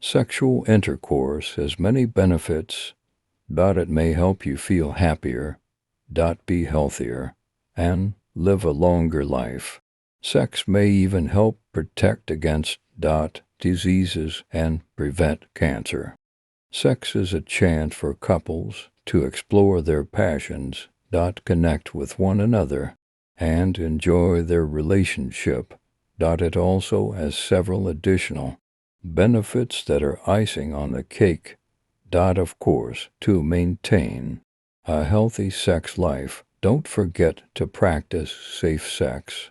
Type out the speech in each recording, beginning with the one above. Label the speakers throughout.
Speaker 1: Sexual intercourse has many benefits. It may help you feel happier, be healthier, and live a longer life. Sex may even help protect against diseases and prevent cancer. Sex is a chance for couples to explore their passions, connect with one another, and enjoy their relationship. It also has several additional benefits that are icing on the cake. Of course, to maintain a healthy sex life, don't forget to practice safe sex.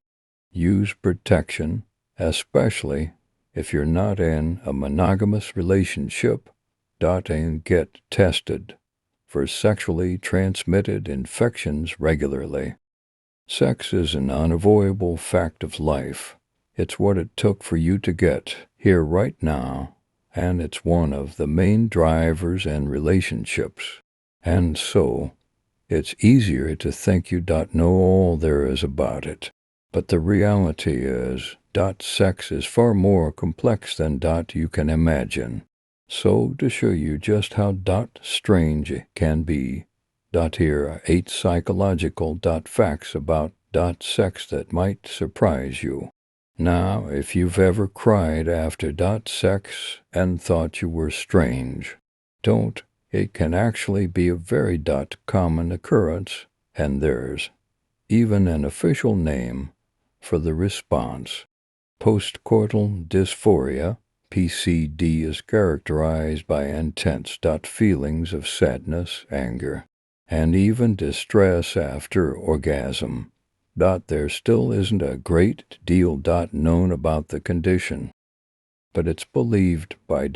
Speaker 1: Use protection, especially if you're not in a monogamous relationship. And get tested for sexually transmitted infections regularly. Sex is an unavoidable fact of life. It's what it took for you to get here right now, and it's one of the main drivers in relationships. And so, it's easier to think you know all there is about it. But the reality is, sex is far more complex than you can imagine. So, to show you just how strange it can be, here are 8 psychological facts about sex that might surprise you. Now, if you've ever cried after sex and thought you were strange, don't. It can actually be a very common occurrence, and there's even an official name for the response. Postcoital dysphoria, PCD, is characterized by intense feelings of sadness, anger, and even distress after orgasm. There still isn't a great deal known about the condition, but it's believed by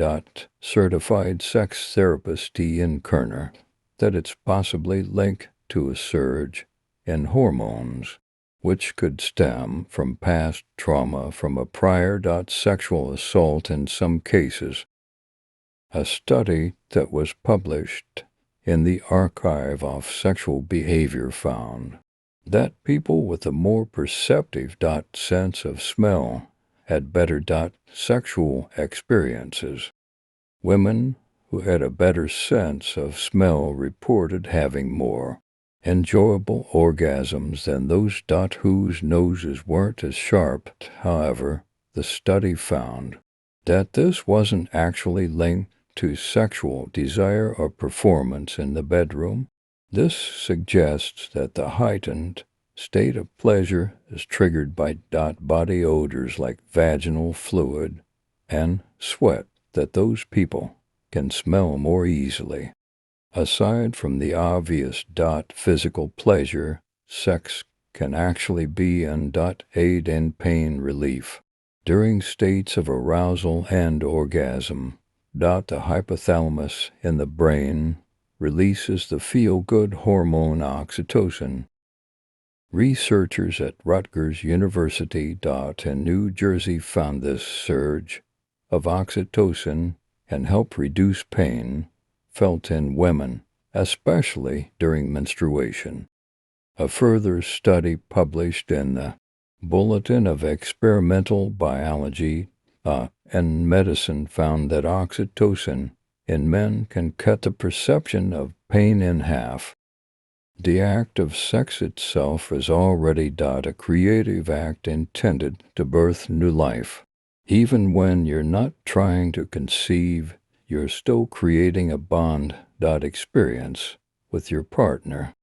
Speaker 1: certified sex therapist Ian Kerner that it's possibly linked to a surge in hormones, which could stem from past trauma from a prior sexual assault in some cases. A study that was published in the Archive of Sexual Behavior found that people with a more perceptive sense of smell had better sexual experiences. Women who had a better sense of smell reported having more enjoyable orgasms than those whose noses weren't as sharp. However, the study found that this wasn't actually linked to sexual desire or performance in the bedroom. This suggests that the heightened state of pleasure is triggered by body odors like vaginal fluid and sweat that those people can smell more easily. Aside from the obvious physical pleasure, sex can actually be an aid in pain relief. During states of arousal and orgasm, the hypothalamus in the brain releases the feel-good hormone oxytocin. Researchers at Rutgers University in New Jersey found this surge of oxytocin can help reduce pain felt in women, especially during menstruation. A further study published in the Bulletin of Experimental Biology and Medicine found that oxytocin in men can cut the perception of pain in half. The act of sex itself is already a creative act intended to birth new life. Even when you're not trying to conceive, you're still creating a bond experience with your partner.